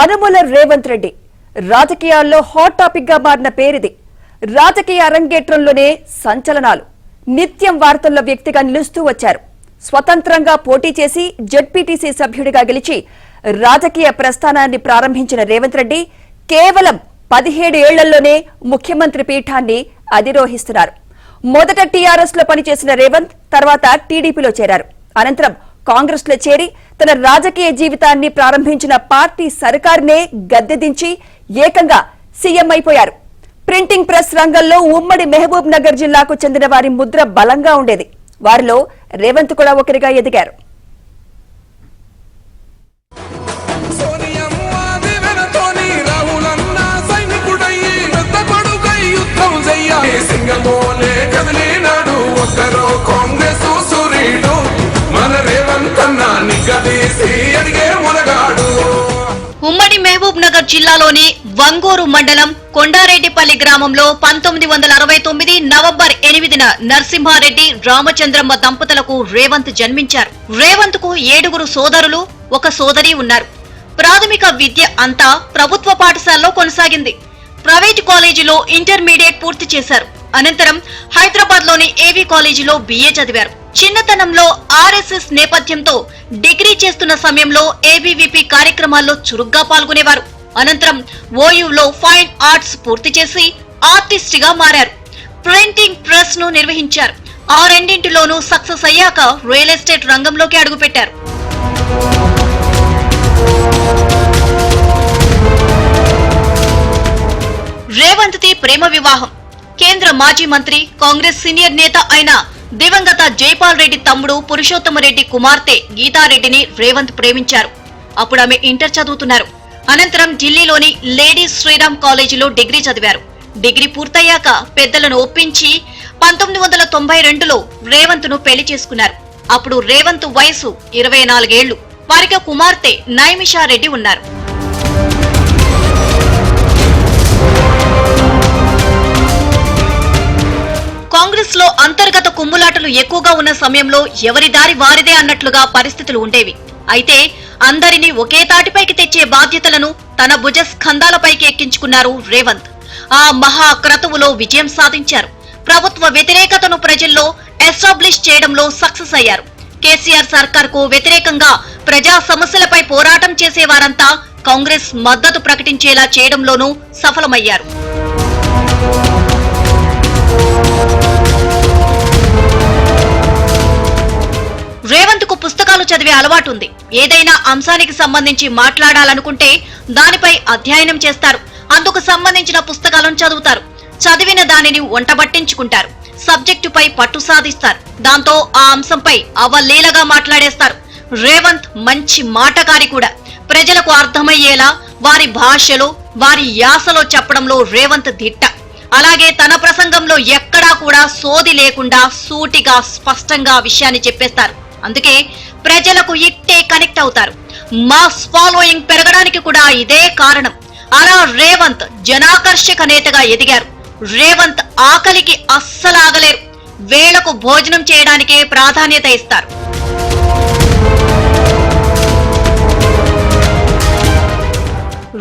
అనుముల రేవంత్ రెడ్డి రాజకీయాల్లో hot topic గా మారిన పేరిది. రాజకీయ అరంగేట్రంలోనే సంచలనాలు. నిత్యం వార్తల్లో వ్యక్తిగా నిలుస్తూ వచ్చారు. స్వతంత్రంగా పోటీ చేసి జెడ్పీటీసీ సభ్యుడిగా గెలిచి రాజకీయ ప్రస్థానాన్ని ప్రారంభించిన రేవంత్ రెడ్డి కేవలం 17 ఏళ్లలోనే ముఖ్యమంత్రి పీఠాన్ని అధిరోహిస్తున్నారు. మొదట టీఆర్ఎస్ లో పనిచేసిన రేవంత్ తర్వాత టీడీపీలో చేరారు. అనంతరం కాంగ్రెస్ లో చేరి తన రాజకీయ జీవితాన్ని ప్రారంభించిన పార్టీ సర్కార్నే గద్దెదించి ఏకంగా సీఎం అయిపోయారు. ప్రింటింగ్ ప్రెస్ రంగంలో ఉమ్మడి మహబూబ్ నగర్ జిల్లాకు చెందిన వారి ముద్ర బలంగా ఉండేది. వారిలో రేవంత్ కూడా ఒకరిగా ఎదిగారు. ఉమ్మడి మహబూబ్ నగర్ జిల్లాలోని వంగూరు మండలం కొండారెడ్డిపల్లి గ్రామంలో 1969 నవంబర్ 8న నరసింహారెడ్డి రామచంద్రమ్మ దంపతులకు రేవంత్ జన్మించారు. రేవంత్ కు 7 సోదరులు, 1 సోదరి ఉన్నారు. ప్రాథమిక విద్య అంతా ప్రభుత్వ పాఠశాలలో కొనసాగింది. ప్రైవేట్ కాలేజీలో ఇంటర్మీడియట్ పూర్తి చేశారు. అనంతరం హైదరాబాద్ లోని ఏవీ కాలేజీలో BA చదివారు. చిన్నతనంలో RSS నేపథ్యంతో డిగ్రీ చేస్తున్న సమయంలో ABVP కార్యక్రమాల్లో చురుగ్గా పాల్గొనేవారు. అనంతరం OUలో ఫైన్ ఆర్ట్స్ పూర్తి చేసి ఆర్టిస్ట్ గా మారారు. ప్రింటింగ్ ప్రెస్ ను నిర్వహించారు. ఆ రెండింటిలోనూ సక్సెస్ అయ్యాక రియల్ ఎస్టేట్ రంగంలోకి అడుగుపెట్టారు. రేవంత్ ది ప్రేమ వివాహం. కేంద్ర మాజీ మంత్రి, కాంగ్రెస్ సీనియర్ నేత అయిన దివంగత జైపాల్ రెడ్డి తమ్ముడు పురుషోత్తమరెడ్డి కుమార్తె గీతారెడ్డిని రేవంత్ ప్రేమించారు. అప్పుడు ఆమె ఇంటర్ చదువుతున్నారు. అనంతరం ఢిల్లీలోని లేడీస్ శ్రీరామ్ కాలేజీలో డిగ్రీ చదివారు. డిగ్రీ పూర్తయ్యాక పెద్దలను ఒప్పించి 1992లో రేవంత్ ను పెళ్లి చేసుకున్నారు. అప్పుడు రేవంత్ వయసు 24 ఏళ్లు. వారికి కుమార్తె నైమిషారెడ్డి ఉన్నారు. కాంగ్రెస్ లో అంతర్గత కుమ్ములాటలు ఎక్కువగా ఉన్న సమయంలో ఎవరి దారి వారిదే అన్నట్లుగా పరిస్థితులు ఉండేవి. అయితే అందరినీ ఒకే తాటిపైకి తెచ్చే బాధ్యతలను తన భుజ స్కంధాలపైకి ఎక్కించుకున్నారు రేవంత్. ఆ మహా క్రతువులో విజయం సాధించారు. ప్రభుత్వ వ్యతిరేకతను ప్రజల్లో ఎస్టాబ్లిష్ చేయడంలో సక్సెస్ అయ్యారు. కేసీఆర్ సర్కార్ కు వ్యతిరేకంగా ప్రజా సమస్యలపై పోరాటం చేసేవారంతా కాంగ్రెస్ మద్దతు ప్రకటించేలా చేయడంలోనూ సఫలమయ్యారు. రేవంత్ కు పుస్తకాలు చదివే అలవాటుంది. ఏదైనా అంశానికి సంబంధించి మాట్లాడాలనుకుంటే దానిపై అధ్యయనం చేస్తారు. అందుకు సంబంధించిన పుస్తకాలను చదువుతారు. చదివిన దానిని వంటబట్టించుకుంటారు. సబ్జెక్టుపై పట్టు సాధిస్తారు. దాంతో ఆ అంశంపై అవలీలగా మాట్లాడేస్తారు. రేవంత్ మంచి మాటకారి కూడా. ప్రజలకు అర్థమయ్యేలా వారి భాషలో, వారి యాసలో చెప్పడంలో రేవంత్ దిట్ట. అలాగే తన ప్రసంగంలో ఎక్కడా కూడా సోది లేకుండా సూటిగా స్పష్టంగా విషయాన్ని చెప్పేస్తారు. అందుకే ప్రజలకు ఇట్టే కనెక్ట్ అవుతారు. మాస్ ఫాలోయింగ్ పెరగడానికి కూడా ఇదే కారణం. అలా రేవంత్ జనాకర్షక నేతగా ఎదిగారు. రేవంత్ ఆకలికి అస్సలాగలేరు. వేళకు భోజనం చేయడానికే ప్రాధాన్యత ఇస్తారు.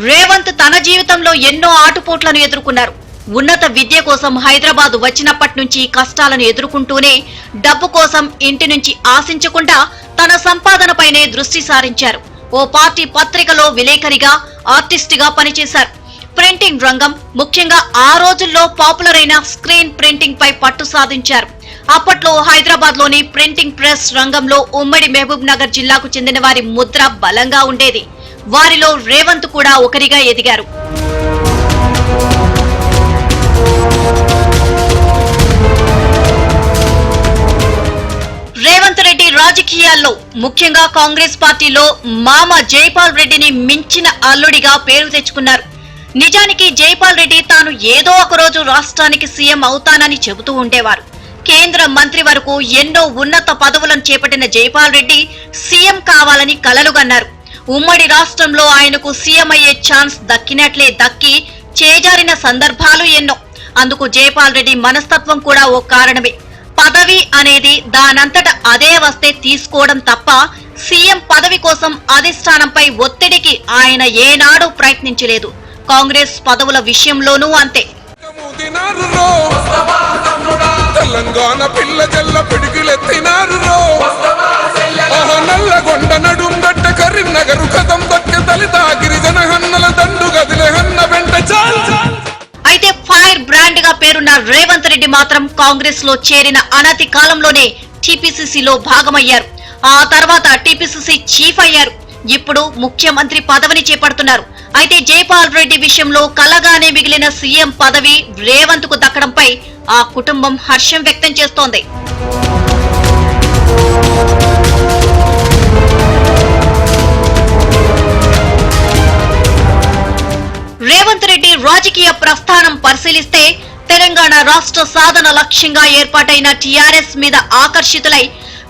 రేవంత్ తన జీవితంలో ఎన్నో ఆటుపోట్లను ఎదుర్కొన్నారు. ఉన్నత విద్య కోసం హైదరాబాద్ వచ్చినప్పటి నుంచి కష్టాలను ఎదుర్కొంటూనే డబ్బు కోసం ఇంటి నుంచి ఆశించకుండా తన సంపాదనపైనే దృష్టి సారించారు. ఓ పార్టీ పత్రికలో విలేకరిగా, ఆర్టిస్ట్ గా పనిచేశారు. ప్రింటింగ్ రంగం, ముఖ్యంగా ఆ రోజుల్లో పాపులర్ అయిన స్క్రీన్ ప్రింటింగ్ పై పట్టు సాధించారు. అప్పట్లో హైదరాబాద్ లోని ప్రింటింగ్ ప్రెస్ రంగంలో ఉమ్మడి మహబూబ్ నగర్ జిల్లాకు చెందిన వారి ముద్ర బలంగా ఉండేది. వారిలో రేవంత్ కూడా ఒకరిగా ఎదిగారు. రేవంత్ రెడ్డి రాజకీయాల్లో, ముఖ్యంగా కాంగ్రెస్ పార్టీలో మామ జైపాల్ రెడ్డిని మించిన అల్లుడిగా పేరు తెచ్చుకున్నారు. నిజానికి జైపాల్ రెడ్డి తాను ఏదో ఒక రోజు రాష్ట్రానికి సీఎం అవుతానని చెబుతూ ఉండేవారు. కేంద్ర మంత్రి వరకు ఎన్నో ఉన్నత పదవులను చేపట్టిన జైపాల్ రెడ్డి సీఎం కావాలని కలలుగన్నారు. ఉమ్మడి రాష్ట్రంలో ఆయనకు సీఎం అయ్యే ఛాన్స్ దక్కినట్లే దక్కి చేజారిన సందర్భాలు ఎన్నో. అందుకు జైపాల్ రెడ్డి మనస్తత్వం కూడా ఓ కారణమే. పదవి అనేది దానంతట అదే వస్తే తీసుకోవడం తప్ప సీఎం పదవి కోసం అధిష్టానంపై ఒత్తిడికి ఆయన ఏనాడు ప్రయత్నించలేదు. కాంగ్రెస్ పదవుల విషయంలోనూ అంతే. తెలంగాణ పిల్ల జల్ల పిడికిలెత్తినారు నల్లగొండ నడుం గట్ట కరీంనగరు కదం దక్క దళిత గిరిజన హన్నల దండు గదిలే హన్న వెంట అయితే ఫైర్ బ్రాండ్ గా పేరున్న రేవంత్ రెడ్డి మాత్రం కాంగ్రెస్ లో చేరిన అనతి కాలంలోనే టీపీసీసీలో భాగమయ్యారు. ఆ తర్వాత టీపీసీసీ చీఫ్ అయ్యారు. ఇప్పుడు ముఖ్యమంత్రి పదవిని చేపడుతున్నారు. అయితే జైపాల్ రెడ్డి విషయంలో కలగానే మిగిలిన సీఎం పదవి రేవంత్ కు దక్కడంపై ఆ కుటుంబం హర్షం వ్యక్తం చేస్తోంది. రేవంత్ రెడ్డి రాజకీయ ప్రస్థానం పరిశీలిస్తే తెలంగాణ రాష్ట్ర సాధన లక్ష్యంగా ఏర్పాటైన టీఆర్ఎస్ మీద ఆకర్షితులై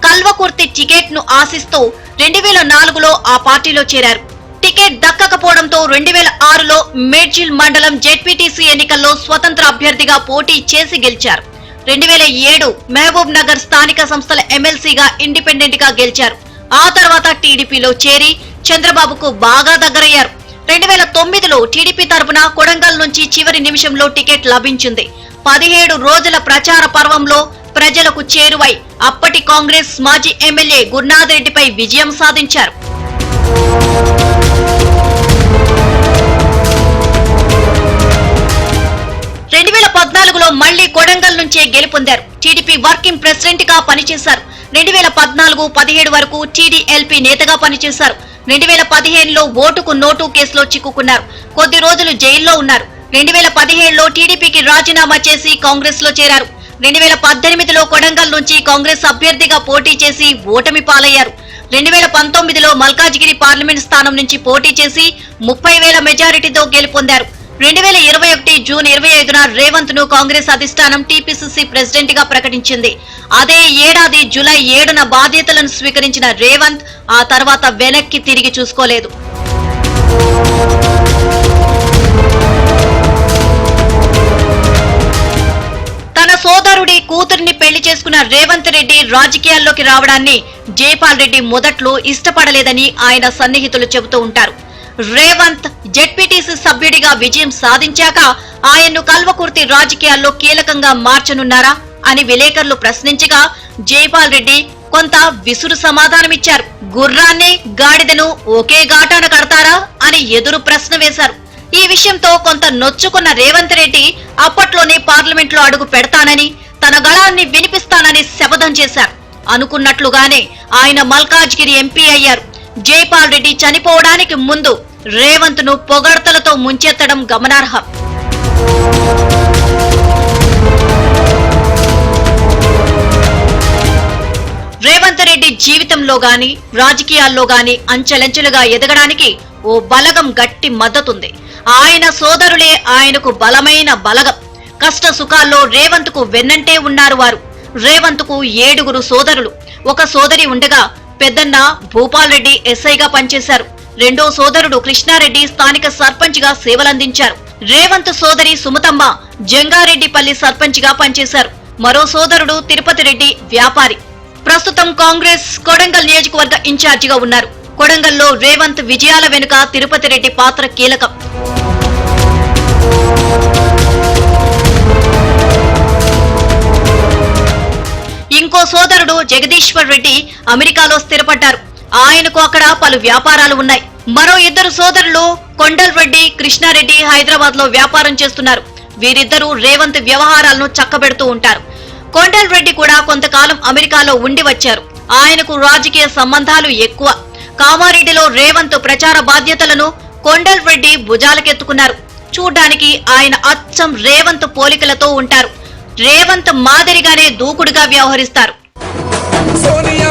కల్వకుర్తి టికెట్ ను ఆశిస్తూ 2004లో ఆ పార్టీలో చేరారు. టికెట్ దక్కకపోవడంతో 2006లో మేడ్జిల్ మండలం జెడ్పీటీసీ ఎన్నికల్లో స్వతంత్ర అభ్యర్థిగా పోటీ చేసి గెలిచారు. 2007 మహబూబ్ నగర్ స్థానిక సంస్థల ఎమ్మెల్సీగా ఇండిపెండెంట్ గా గెలిచారు. ఆ తర్వాత టీడీపీలో చేరి చంద్రబాబుకు బాగా దగ్గరయ్యారు. 2009లో టీడీపీ తరపున కొడంగల్ నుంచి చివరి నిమిషంలో టికెట్ లభించింది. 17 రోజుల ప్రచార పర్వంలో ప్రజలకు చేరువై అప్పటి కాంగ్రెస్ మాజీ ఎమ్మెల్యే గురునాథ్ రెడ్డిపై విజయం సాధించారు. 2014లో మళ్లీ కొడంగల్ నుంచే గెలుపొందారు. టీడీపీ వర్కింగ్ ప్రెసిడెంట్ గా పనిచేశారు. 2014-17 వరకు టీడీఎల్పీ నేతగా పనిచేశారు. 2015లో ఓటుకు నోటు కేసులో చిక్కుకున్నారు. కొద్ది రోజులు జైల్లో ఉన్నారు. 2017లో టీడీపీకి రాజీనామా చేసి కాంగ్రెస్ లో చేరారు. 2018లో కొడంగల్ నుంచి కాంగ్రెస్ అభ్యర్థిగా పోటీ చేసి ఓటమి పాలయ్యారు. 2019లో మల్కాజిగిరి పార్లమెంట్ స్థానం నుంచి పోటీ చేసి 30,000 మెజారిటీతో గెలుపొందారు. 2021 జూన్ 25న రేవంత్ ను కాంగ్రెస్ అధిష్టానం టీపీసీసీ ప్రెసిడెంట్ గా ప్రకటించింది. అదే ఏడాది జూలై 7న బాధ్యతలను స్వీకరించిన రేవంత్ ఆ తర్వాత వెనక్కి తిరిగి చూసుకోలేదు. తన సోదరుడి కూతురిని పెళ్లి చేసుకున్న రేవంత్ రెడ్డి రాజకీయాల్లోకి రావడాన్ని జైపాల్ రెడ్డి మొదట్లో ఇష్టపడలేదని ఆయన సన్నిహితులు చెబుతూ ఉంటారు. రేవంత్ జెడ్పీటీసీ సభ్యుడిగా విజయం సాధించాక ఆయన్ను కల్వకుర్తి రాజకీయాల్లో కీలకంగా మార్చనున్నారా అని విలేకరులు ప్రశ్నించగా జైపాల్ రెడ్డి కొంత విసురు సమాధానమిచ్చారు. గుర్రాన్ని గాడిదను ఒకే ఘాటాన కడతారా అని ఎదురు ప్రశ్న వేశారు. ఈ విషయంతో కొంత నొచ్చుకున్న రేవంత్ రెడ్డి అప్పట్లోనే పార్లమెంట్ లో అడుగు పెడతానని తన గళాన్ని వినిపిస్తానని శపథం చేశారు. అనుకున్నట్లుగానే ఆయన మల్కాజ్గిరి ఎంపీ అయ్యారు. జైపాల్ రెడ్డి చనిపోవడానికి ముందు రేవంత్ ను పొగడ్తలతో ముంచెత్తడం గమనార్హం. రేవంత్ రెడ్డి జీవితంలో గాని రాజకీయాల్లో గాని అంచెలంచెలుగా ఎదగడానికి ఓ బలగం గట్టి మద్దతుంది. ఆయన సోదరులే ఆయనకు బలమైన బలగం. కష్ట సుఖాల్లో రేవంత్ కు వెన్నంటే ఉన్నారు వారు. రేవంత్ కు 7 సోదరులు. ఒక సోదరి ఉండగా పెద్దన్న భూపాల్ రెడ్డి ఎస్ఐగా పనిచేశారు. రెండో సోదరుడు కృష్ణారెడ్డి స్థానిక సర్పంచ్ గా సేవలందించారు. రేవంత్ సోదరి సుమతమ్మ జంగారెడ్డిపల్లి సర్పంచ్ గా పనిచేశారు. మరో సోదరుడు తిరుపతి రెడ్డి వ్యాపారి. ప్రస్తుతం కాంగ్రెస్ కొడంగల్ నియోజకవర్గ ఇన్ఛార్జిగా ఉన్నారు. కొడంగల్లో రేవంత్ విజయాల వెనుక తిరుపతి రెడ్డి పాత్ర కీలకం. ఇంకో సోదరుడు జగదీశ్వర్ రెడ్డి అమెరికాలో స్థిరపడ్డారు. ఆయనకు అక్కడ పలు వ్యాపారాలు ఉన్నాయి. మరో 2 సోదరులు కొండల్ రెడ్డి, కృష్ణారెడ్డి హైదరాబాద్ లో వ్యాపారం చేస్తున్నారు. వీరిద్దరూ రేవంత్ వ్యవహారాలను చక్కబెడుతూ ఉంటారు. కొండల్ రెడ్డి కూడా కొంతకాలం అమెరికాలో ఉండి వచ్చారు. ఆయనకు రాజకీయ సంబంధాలు ఎక్కువ. కామారెడ్డిలో రేవంత్ ప్రచార బాధ్యతలను కొండల్ రెడ్డి భుజాలకెత్తుకున్నారు. చూడ్డానికి ఆయన అచ్చం రేవంత్ పోలికలతో ఉంటారు. రేవంత్ మాదిరిగానే దూకుడుగా వ్యవహరిస్తారు. సోనియా